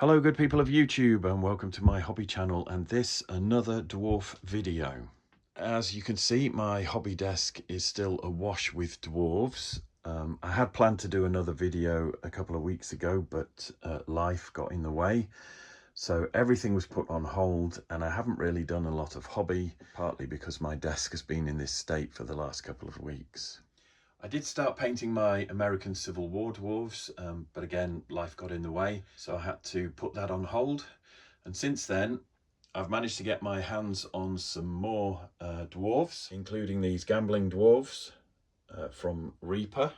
Hello good people of YouTube, and welcome to my hobby channel, and this another dwarf video. As you can see, my hobby desk is still awash with dwarves. I had planned to do another video a couple of weeks ago, but life got in the way. So everything was put on hold, and I haven't really done a lot of hobby, partly because my desk has been in this state for the last couple of weeks. I did start painting my American Civil War dwarves, but again, life got in the way, so I had to put that on hold. And since then, I've managed to get my hands on some more dwarves, including these gambling dwarves from Reaper,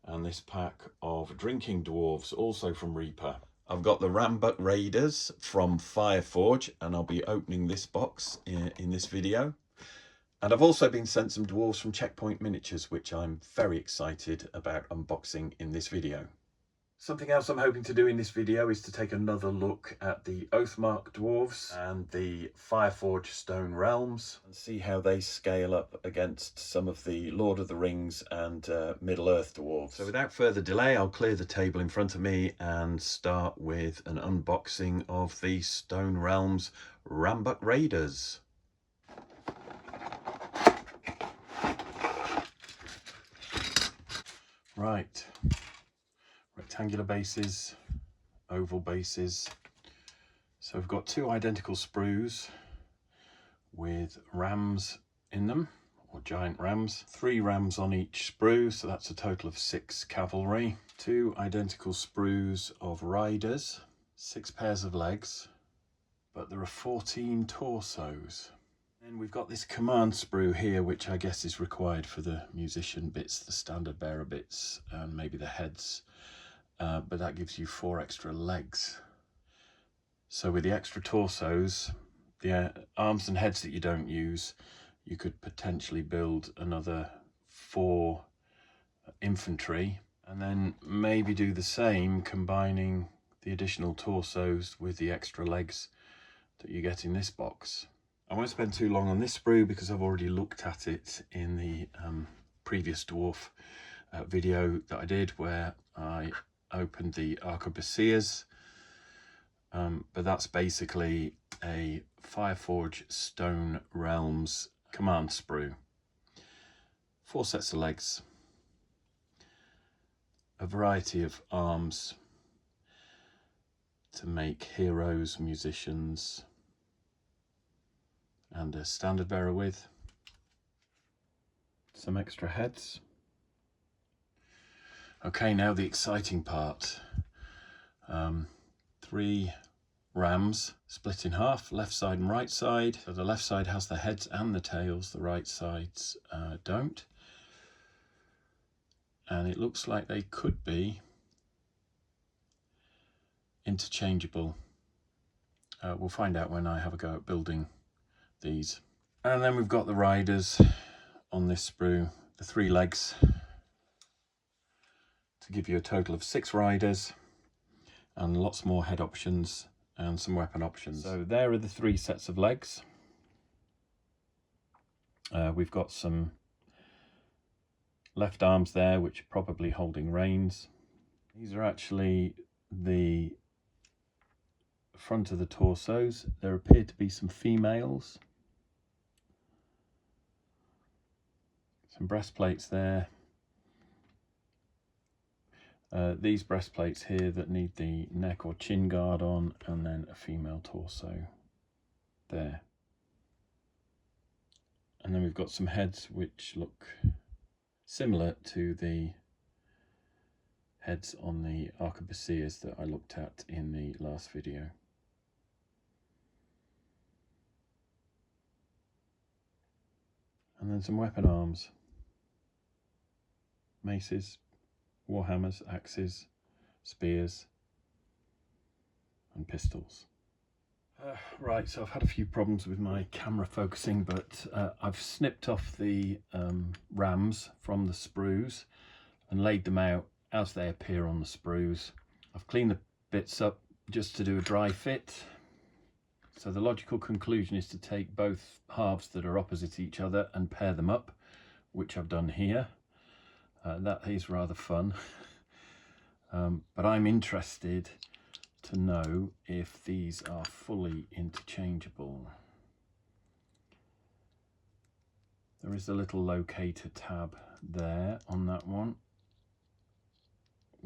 and this pack of drinking dwarves, also from Reaper. I've got the Rambukk Raiders from FireForge, and I'll be opening this box in this video. And I've also been sent some dwarves from Checkpoint Miniatures, which I'm very excited about unboxing in this video. Something else I'm hoping to do in this video is to take another look at the Oathmark dwarves and the FireForge Stone Realms and see how they scale up against some of the Lord of the Rings and Middle-earth dwarves. So without further delay, I'll clear the table in front of me and start with an unboxing of the Stone Realms Rambukk Raiders. Right, rectangular bases, oval bases. So we've got two identical sprues with rams in them, or giant rams. 3 rams on each sprue, so that's a total of 6 cavalry. 2 identical sprues of riders, 6 pairs of legs, but there are 14 torsos. And we've got this command sprue here, which I guess is required for the musician bits, the standard bearer bits, and maybe the heads. But that gives you 4 extra legs. So with the extra torsos, the arms and heads that you don't use, you could potentially build another 4 infantry, and then maybe do the same, combining the additional torsos with the extra legs that you get in this box. I won't spend too long on this sprue because I've already looked at it in the previous dwarf video that I did, where I opened the arquebusiers, but that's basically a FireForge Stone Realms command sprue. 4 sets of legs, a variety of arms to make heroes, musicians, and a standard bearer with some extra heads. Okay, now the exciting part. 3 rams split in half, left side and right side. So the left side has the heads and the tails, the right sides don't. And it looks like they could be interchangeable. We'll find out when I have a go at building these. And then we've got the riders on this sprue, the 3 legs, to give you a total of 6 riders and lots more head options and some weapon options. So there are the 3 sets of legs. We've got some left arms there, which are probably holding reins. These are actually the front of the torsos. There appear to be some females. Some breastplates there. These breastplates here that need the neck or chin guard on, and then a female torso there. And then we've got some heads which look similar to the heads on the arquebusiers that I looked at in the last video. And then some weapon arms. Maces, warhammers, axes, spears, and pistols. Right, so I've had a few problems with my camera focusing, but I've snipped off the rams from the sprues and laid them out as they appear on the sprues. I've cleaned the bits up just to do a dry fit. So the logical conclusion is to take both halves that are opposite each other and pair them up, which I've done here. That is rather fun. But I'm interested to know if these are fully interchangeable. There is a little locator tab there on that one,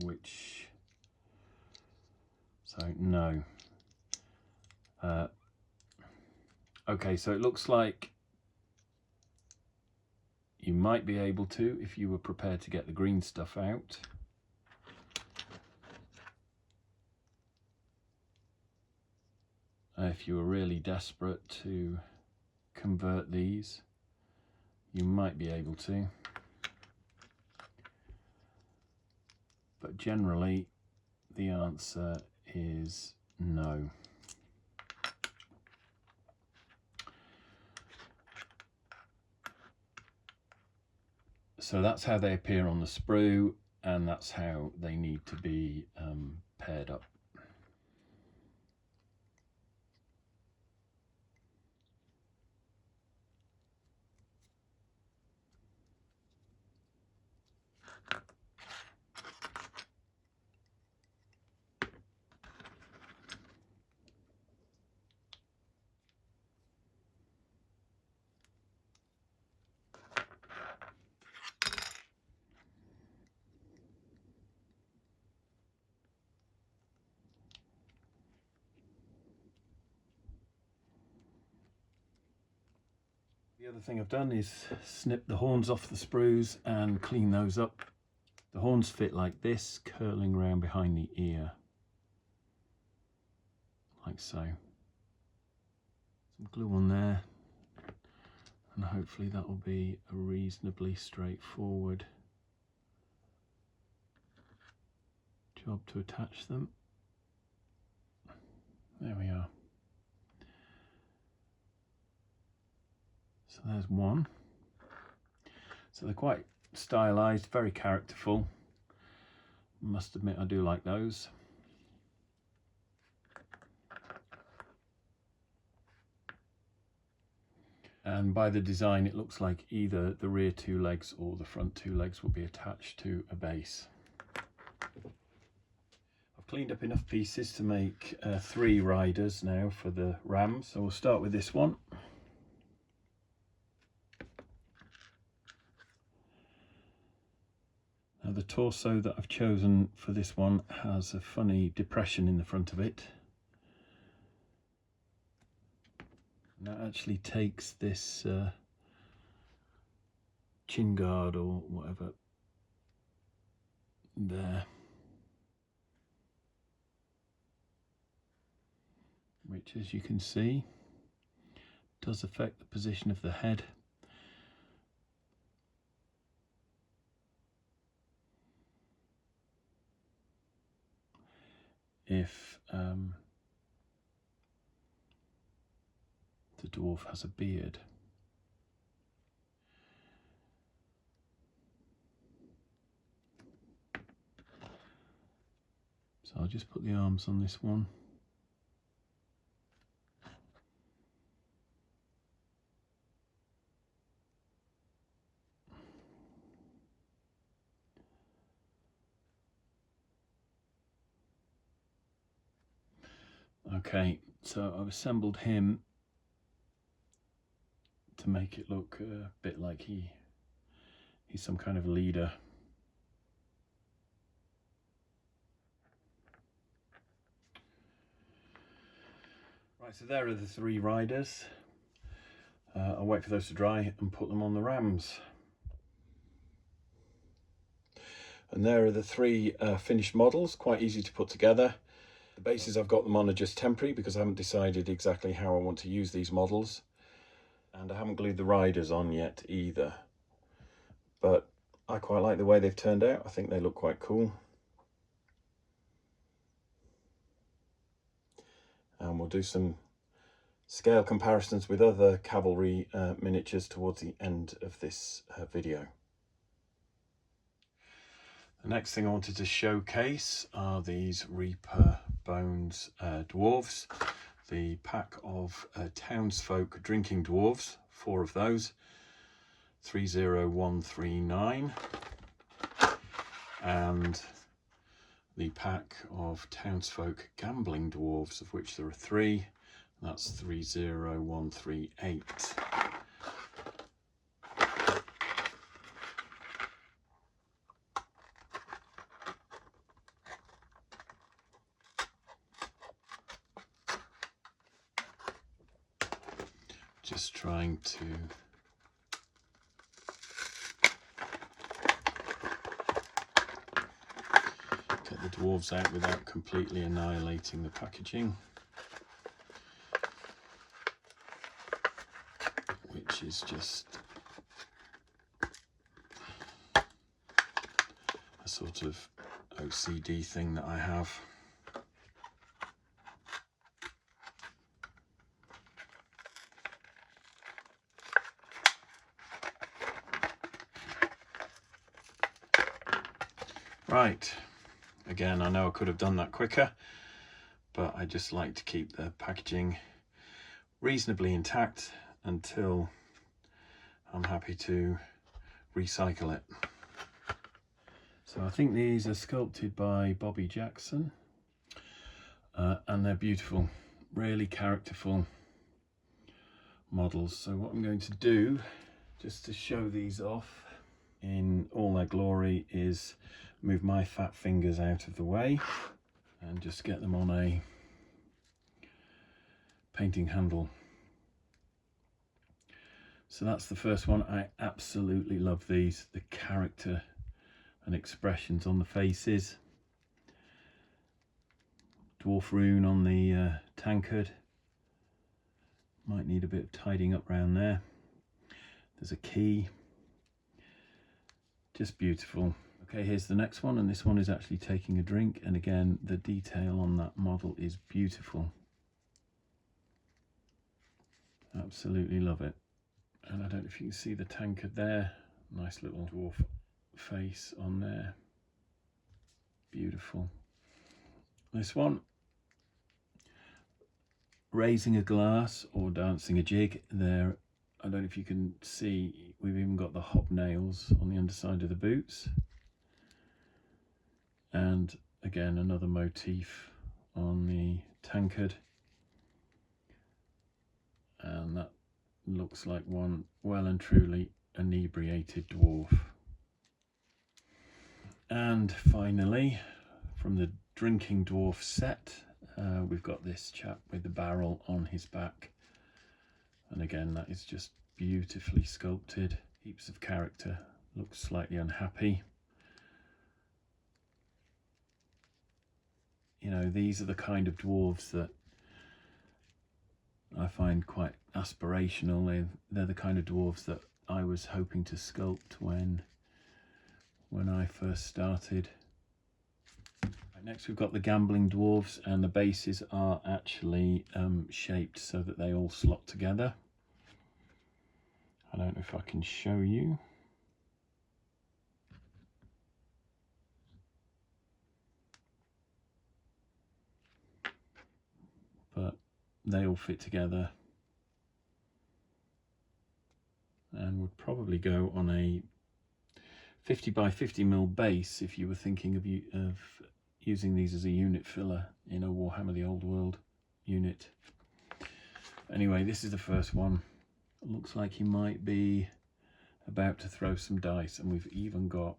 which, so no. Okay, so it looks like you might be able to if you were prepared to get the green stuff out. If you were really desperate to convert these, you might be able to. But generally, the answer is no. So that's how they appear on the sprue, and that's how they need to be paired up. The other thing I've done is snip the horns off the sprues and clean those up. The horns fit like this, curling around behind the ear, like so. Some glue on there, and hopefully that will be a reasonably straightforward job to attach them. There we are. So there's one. So they're quite stylized, very characterful. Must admit I do like those. And by the design it looks like either the rear two legs or the front two legs will be attached to a base. I've cleaned up enough pieces to make 3 riders now for the ram, so we'll start with this one. Now the torso that I've chosen for this one has a funny depression in the front of it. And that actually takes this chin guard or whatever there, which, as you can see, does affect the position of the head. If the dwarf has a beard. So I'll just put the arms on this one. Okay, so I've assembled him to make it look a bit like he's some kind of leader. Right, so there are the 3 riders. I'll wait for those to dry and put them on the rams. And there are the 3 finished models, quite easy to put together. The bases I've got them on are just temporary because I haven't decided exactly how I want to use these models. And I haven't glued the riders on yet either. But I quite like the way they've turned out. I think they look quite cool. And we'll do some scale comparisons with other cavalry miniatures towards the end of this video. The next thing I wanted to showcase are these Reaper Bones Dwarves. The pack of townsfolk drinking dwarves, 4 of those, 30139, and the pack of townsfolk gambling dwarves, of which there are 3. That's 30138. Just trying to get the dwarves out without completely annihilating the packaging, which is just a sort of OCD thing that I have. Right, again, I know I could have done that quicker, but I just like to keep the packaging reasonably intact until I'm happy to recycle it. So I think these are sculpted by Bobby Jackson, and they're beautiful, really characterful models. So what I'm going to do, just to show these off in all their glory, is move my fat fingers out of the way and just get them on a painting handle. So that's the first one. I absolutely love these, the character and expressions on the faces. Dwarf rune on the tankard. Might need a bit of tidying up around there. There's a key. Just beautiful. Okay, here's the next one, and this one is actually taking a drink, and again the detail on that model is beautiful. Absolutely love it. And I don't know if you can see the tankard there. Nice little dwarf face on there. Beautiful. This one, raising a glass or dancing a jig there. I don't know if you can see, we've even got the hobnails on the underside of the boots. And again, another motif on the tankard. And that looks like one well and truly inebriated dwarf. And finally, from the drinking dwarf set, we've got this chap with the barrel on his back. And again, that is just beautifully sculpted. Heaps of character, looks slightly unhappy. You know, these are the kind of dwarves that I find quite aspirational. They're the kind of dwarves that I was hoping to sculpt when I first started. Right, next we've got the gambling dwarves, and the bases are actually shaped so that they all slot together. I don't know if I can show you. But they all fit together and would probably go on a 50 by 50 mil base if you were thinking of using these as a unit filler in a Warhammer the Old World unit. Anyway, this is the first one. It looks like he might be about to throw some dice, and we've even got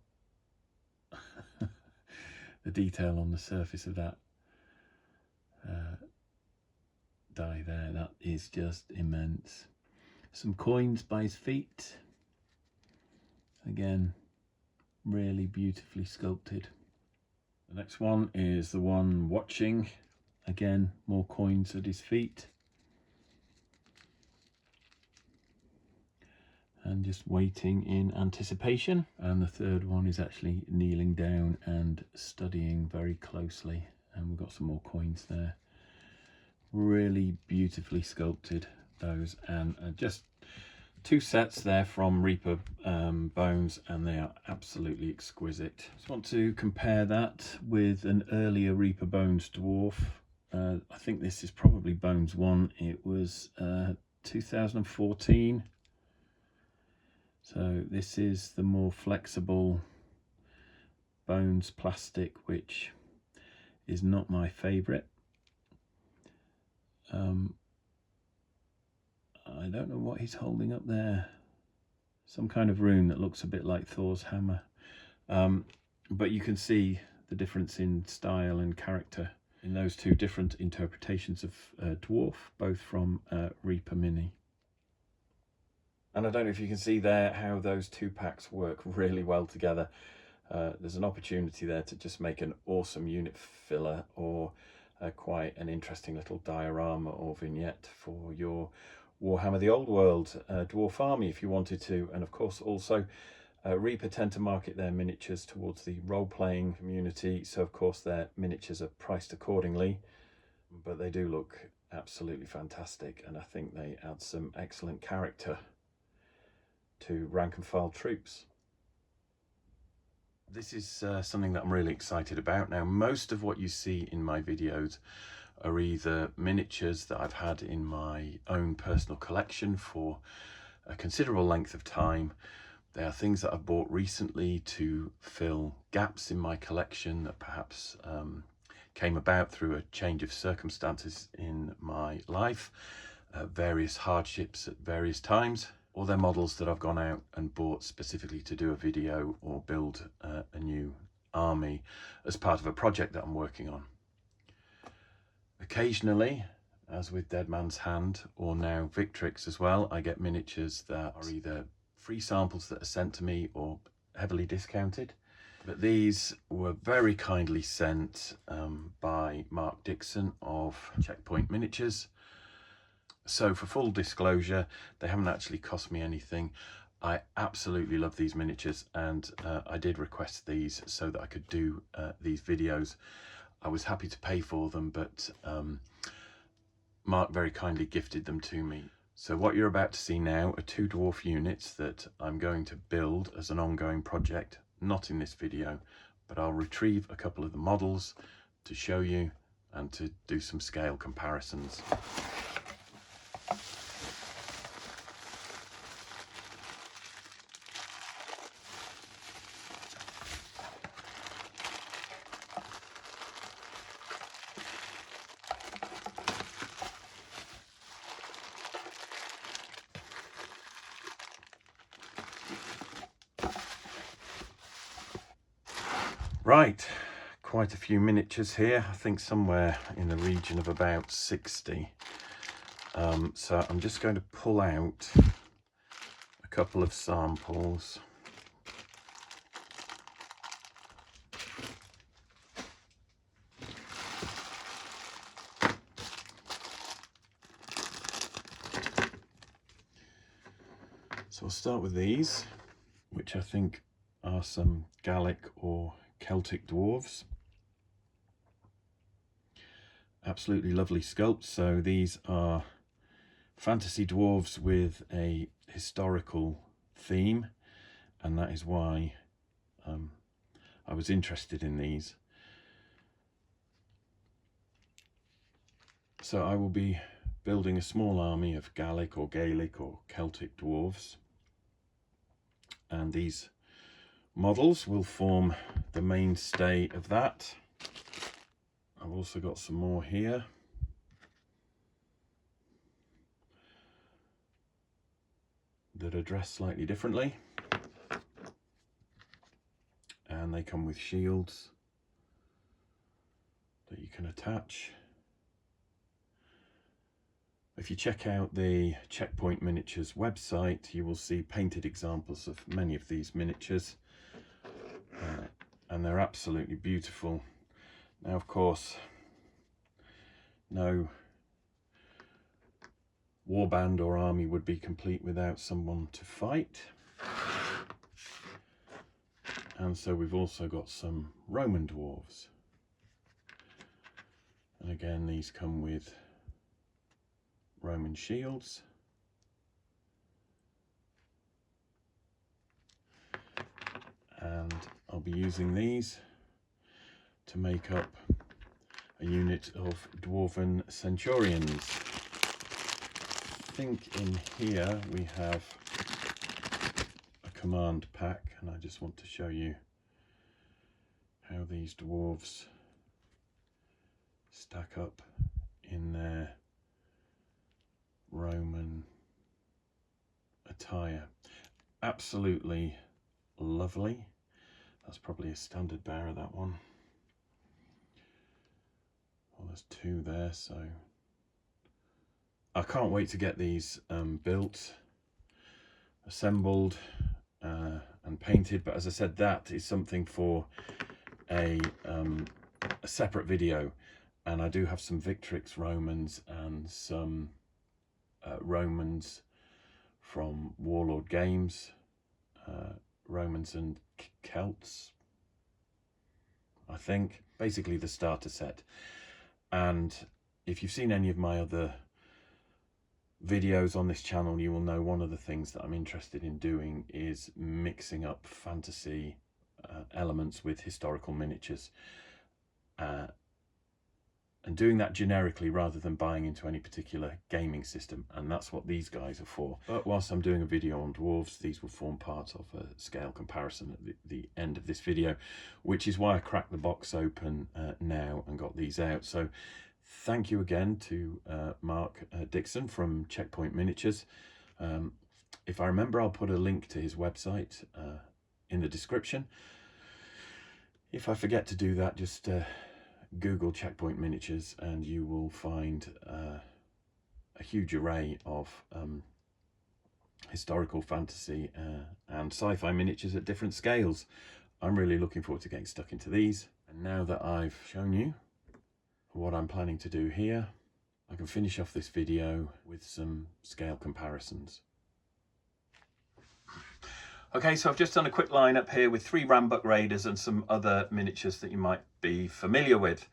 the detail on the surface of that die there. That is just immense. Some coins by his feet. Again, really beautifully sculpted. The next one is the one watching. Again, more coins at his feet. And just waiting in anticipation. And the third one is actually kneeling down and studying very closely. And we've got some more coins there. Really beautifully sculpted, those, and just 2 sets there from Reaper bones, and they are absolutely exquisite. Just want to compare that with an earlier Reaper bones dwarf. I think this is probably bones 1. It was 2014. So this is the more flexible bones plastic, which is not my favourite. I don't know what he's holding up there. Some kind of rune that looks a bit like Thor's hammer. But you can see the difference in style and character in those two different interpretations of Dwarf, both from Reaper Mini. And I don't know if you can see there how those two packs work really well together. There's an opportunity there to just make an awesome unit filler, or quite an interesting little diorama or vignette for your Warhammer the Old World Dwarf army if you wanted to. And of course also Reaper tend to market their miniatures towards the role-playing community, so of course their miniatures are priced accordingly, but they do look absolutely fantastic, and I think they add some excellent character to rank and file troops. This is something that I'm really excited about. Now, most of what you see in my videos are either miniatures that I've had in my own personal collection for a considerable length of time. They are things that I've bought recently to fill gaps in my collection that perhaps came about through a change of circumstances in my life, various hardships at various times, or they're models that I've gone out and bought specifically to do a video or build a new army as part of a project that I'm working on. Occasionally, as with Dead Man's Hand or now Victrix as well, I get miniatures that are either free samples that are sent to me or heavily discounted. But these were very kindly sent by Mark Dixon of Checkpoint Miniatures. So for full disclosure, they haven't actually cost me anything. I absolutely love these miniatures, and I did request these so that I could do these videos. I was happy to pay for them, but Mark very kindly gifted them to me. So what you're about to see now are two dwarf units that I'm going to build as an ongoing project, not in this video, but I'll retrieve a couple of the models to show you and to do some scale comparisons. Right, quite a few miniatures here. I think somewhere in the region of about 60. So I'm just going to pull out a couple of samples. So I'll start with these, which I think are some Gallic or Celtic Dwarves. Absolutely lovely sculpts. So these are fantasy dwarves with a historical theme, and that is why I was interested in these. So I will be building a small army of Gallic or Gaelic or Celtic dwarves, and these models will form the mainstay of that. I've also got some more here. That are dressed slightly differently. And they come with shields that you can attach. If you check out the Checkpoint Miniatures website, you will see painted examples of many of these miniatures. And they're absolutely beautiful. Now, of course, no warband or army would be complete without someone to fight. And so we've also got some Roman dwarves. And again, these come with Roman shields. And I'll be using these to make up a unit of Dwarven Centurions. I think in here we have a command pack, and I just want to show you how these dwarves stack up in their Roman attire. Absolutely lovely. That's probably a standard bearer, that one. Well, there's two there, so I can't wait to get these built, assembled and painted. But as I said, that is something for a separate video. And I do have some Victrix Romans and some Romans from Warlord Games, Romans and Celts, I think, basically the starter set. And if you've seen any of my other videos on this channel, you will know one of the things that I'm interested in doing is mixing up fantasy elements with historical miniatures, and doing that generically rather than buying into any particular gaming system. And that's what these guys are for. But whilst I'm doing a video on dwarves, these will form part of a scale comparison at the end of this video, which is why I cracked the box open now and got these out. So thank you again to Mark Dixon from Checkpoint Miniatures. If I remember, I'll put a link to his website in the description. If I forget to do that, just Google Checkpoint Miniatures and you will find a huge array of historical, fantasy and sci-fi miniatures at different scales. I'm really looking forward to getting stuck into these. And now that I've shown you what I'm planning to do here, I can finish off this video with some scale comparisons. Okay, so I've just done a quick lineup here with 3 Rambukk Raiders and some other miniatures that you might be familiar with.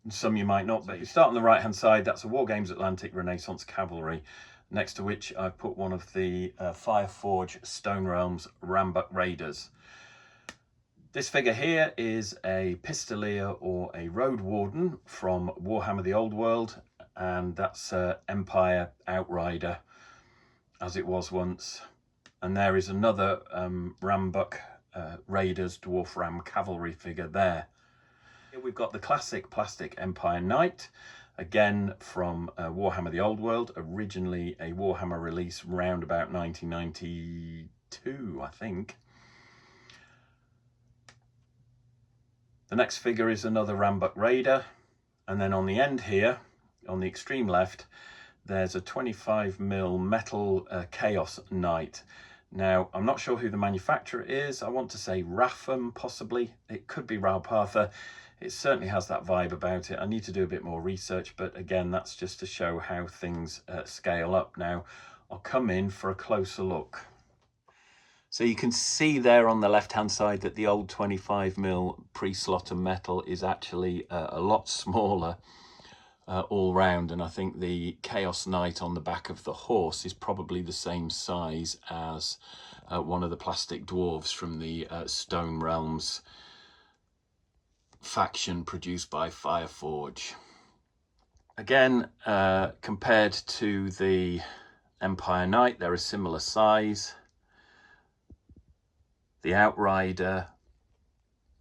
And some you might not, but you start on the right hand side, that's a Wargames Atlantic Renaissance Cavalry, next to which I've put one of the FireForge Stone Realms Rambukk Raiders. This figure here is a Pistolier or a Road Warden from Warhammer the Old World, and that's Empire Outrider as it was once. And there is another Rambukk Raiders Dwarf Ram Cavalry figure there. Here we've got the classic plastic Empire Knight, again from Warhammer the Old World, originally a Warhammer release round about 1992, I think. The next figure is another Rambukk Raider, and then on the end here, on the extreme left, there's a 25mm metal Chaos Knight. Now, I'm not sure who the manufacturer is. I want to say Rapham, possibly. It could be Ralpartha. It certainly has that vibe about it. I need to do a bit more research, but again, that's just to show how things scale up. Now, I'll come in for a closer look. So you can see there on the left-hand side that the old 25mm pre-slaughter metal is actually a lot smaller all round, and I think the Chaos Knight on the back of the horse is probably the same size as one of the plastic dwarves from the Stone Realms faction produced by FireForge. Again, compared to the Empire Knight, they're a similar size. The Outrider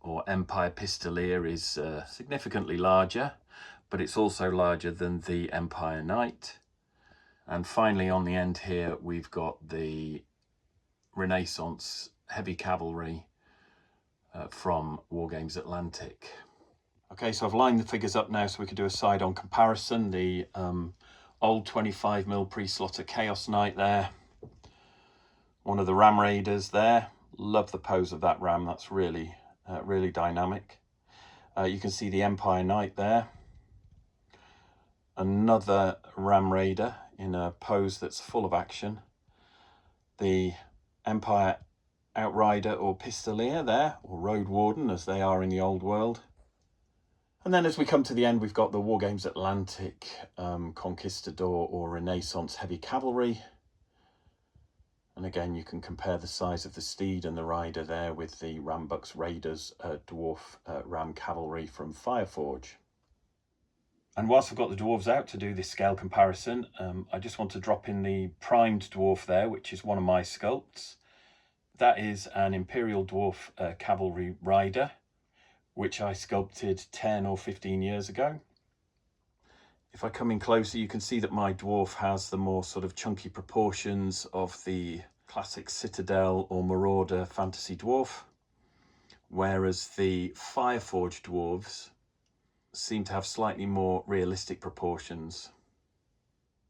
or Empire Pistolier is significantly larger, but it's also larger than the Empire Knight. And finally on the end here we've got the Renaissance Heavy Cavalry from Wargames Atlantic. Okay, so I've lined the figures up now so we can do a side-on comparison. The old 25mm pre-slaughter Chaos Knight there, one of the Ram Raiders there. Love the pose of that ram, that's really really dynamic. You can see the Empire Knight there, another Ram Raider in a pose that's full of action. The Empire Outrider or Pistolier there, or Road Warden as they are in the Old World. And then as we come to the end, we've got the Wargames Atlantic Conquistador or Renaissance Heavy Cavalry. And again, you can compare the size of the steed and the rider there with the Rambukk's Raiders Dwarf Ram Cavalry from FireForge. And whilst I've got the dwarves out to do this scale comparison, I just want to drop in the primed dwarf there, which is one of my sculpts. That is an Imperial Dwarf Cavalry Rider, which I sculpted 10 or 15 years ago. If I come in closer, you can see that my dwarf has the more sort of chunky proportions of the classic Citadel or Marauder fantasy dwarf, whereas the FireForge dwarves seem to have slightly more realistic proportions.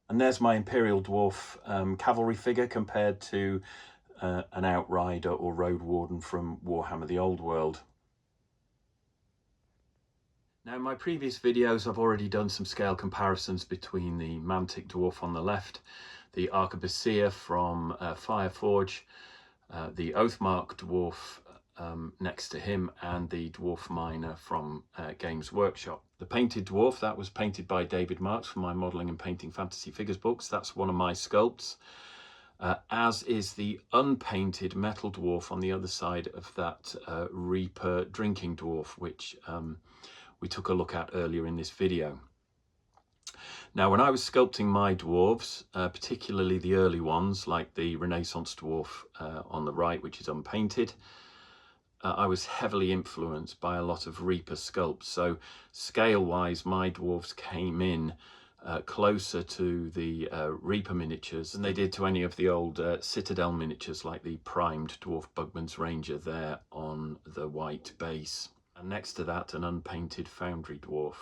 And there's my Imperial Dwarf cavalry figure compared to an Outrider or Road Warden from Warhammer the Old World. Now in my previous videos I've already done some scale comparisons between the Mantic Dwarf on the left, the Arquebusier from FireForge, the Oathmark Dwarf next to him, and the Dwarf Miner from Games Workshop. The painted dwarf, that was painted by David Marks for my Modelling and Painting Fantasy Figures books. That's one of my sculpts. As is the unpainted metal dwarf on the other side of that Reaper drinking dwarf, which we took a look at earlier in this video. Now, when I was sculpting my dwarves, particularly the early ones, like the Renaissance dwarf on the right, which is unpainted, I was heavily influenced by a lot of Reaper sculpts. So scale-wise, my dwarves came in closer to the Reaper miniatures than they did to any of the old Citadel miniatures, like the primed Dwarf Bugman's Ranger there on the white base. And next to that, an unpainted Foundry dwarf.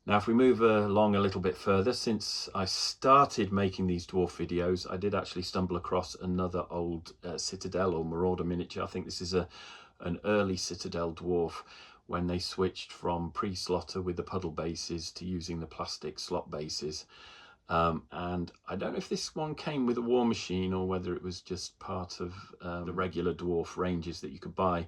Now, if we move along a little bit further, since I started making these dwarf videos, I did actually stumble across another old Citadel or Marauder miniature. I think this is an early Citadel dwarf when they switched from pre-slotter with the puddle bases to using the plastic slot bases. And I don't know if this one came with a war machine or whether it was just part of the regular dwarf ranges that you could buy.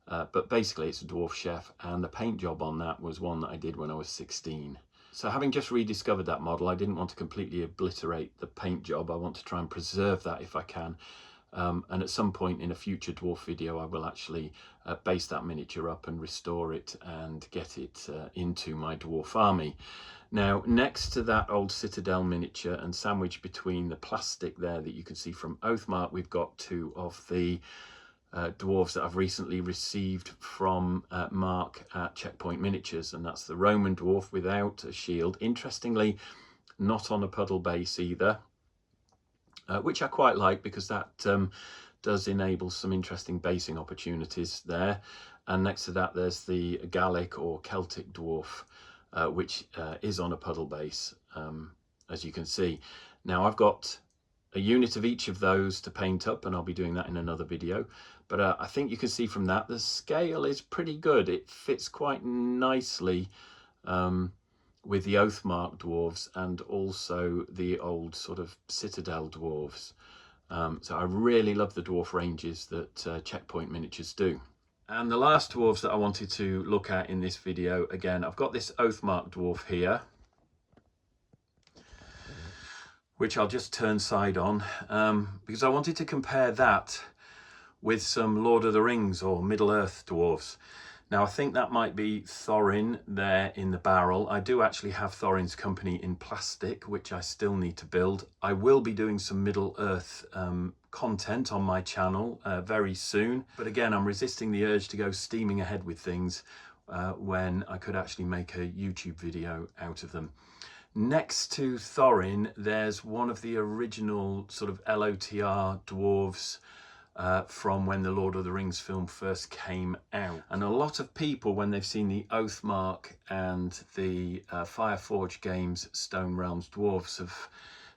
But basically it's a dwarf chef, and the paint job on that was one that I did when I was 16. So having just rediscovered that model, I didn't want to completely obliterate the paint job. I want to try and preserve that if I can. And at some point in a future dwarf video, I will actually base that miniature up and restore it and get it into my dwarf army. Now, next to that old Citadel miniature and sandwiched between the plastic there that you can see from Oathmark, we've got two of the dwarves that I've recently received from Mark at Checkpoint Miniatures, and that's the Roman dwarf without a shield. Interestingly, not on a puddle base either, which I quite like because that does enable some interesting basing opportunities there. And next to that, there's the Gallic or Celtic dwarf, which is on a puddle base, as you can see. Now, I've got a unit of each of those to paint up, and I'll be doing that in another video. But I think you can see from that the scale is pretty good. It fits quite nicely with the Oathmark dwarves and also the old sort of Citadel dwarves. So I really love the dwarf ranges that Checkpoint Miniatures do. And the last dwarves that I wanted to look at in this video, again, I've got this Oathmark dwarf here, which I'll just turn side on, because I wanted to compare that with some Lord of the Rings or Middle-earth dwarves. Now, I think that might be Thorin there in the barrel. I do actually have Thorin's company in plastic, which I still need to build. I will be doing some Middle-earth content on my channel very soon. But again, I'm resisting the urge to go steaming ahead with things when I could actually make a YouTube video out of them. Next to Thorin, there's one of the original sort of LOTR dwarves from when the Lord of the Rings film first came out. And a lot of people, when they've seen the Oathmark and the FireForge games Stone Realms dwarves, have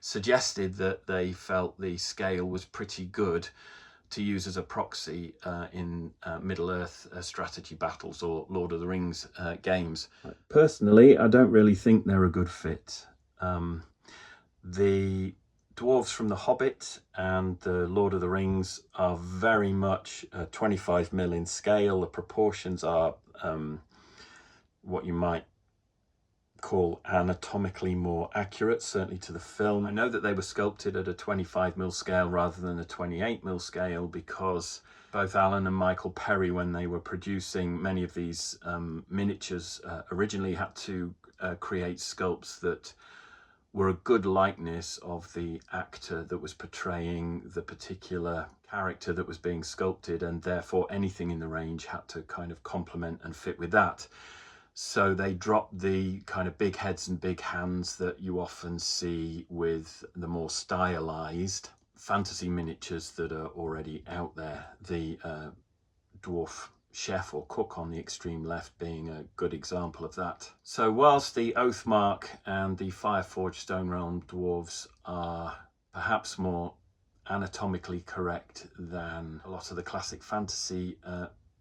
suggested that they felt the scale was pretty good to use as a proxy in Middle-earth strategy battles or Lord of the Rings games. Personally, I don't really think they're a good fit. The dwarves from The Hobbit and the Lord of the Rings are very much 25mm in scale. The proportions are what you might call anatomically more accurate, certainly to the film. I know that they were sculpted at a 25mm scale rather than a 28mm scale because both Alan and Michael Perry, when they were producing many of these miniatures, originally had to create sculpts that were a good likeness of the actor that was portraying the particular character that was being sculpted, and therefore anything in the range had to kind of complement and fit with that. So they dropped the kind of big heads and big hands that you often see with the more stylized fantasy miniatures that are already out there. The dwarf chef or cook on the extreme left being a good example of that. So whilst the Oathmark and the FireForge Stone Realm dwarves are perhaps more anatomically correct than a lot of the classic fantasy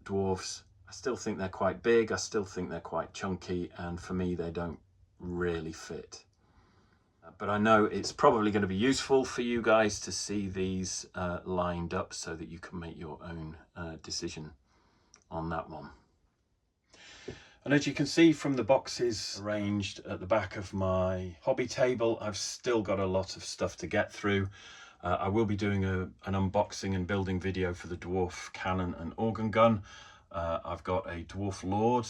dwarves, I still think they're quite big, I still think they're quite chunky, and for me they don't really fit. But I know it's probably going to be useful for you guys to see these lined up so that you can make your own decision on that one. And as you can see from the boxes arranged at the back of my hobby table, I've still got a lot of stuff to get through. I will be doing an unboxing and building video for the dwarf cannon and organ gun. I've got a dwarf lord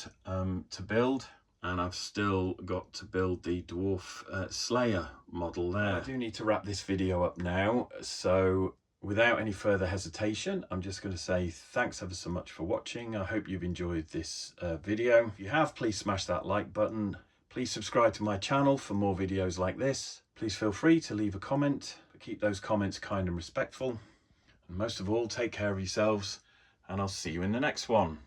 to build, and I've still got to build the dwarf slayer model there. I do need to wrap this video up now, so without any further hesitation, I'm just going to say thanks ever so much for watching. I hope you've enjoyed this video. If you have, please smash that like button. Please subscribe to my channel for more videos like this. Please feel free to leave a comment, but keep those comments kind and respectful. And most of all, take care of yourselves, and I'll see you in the next one.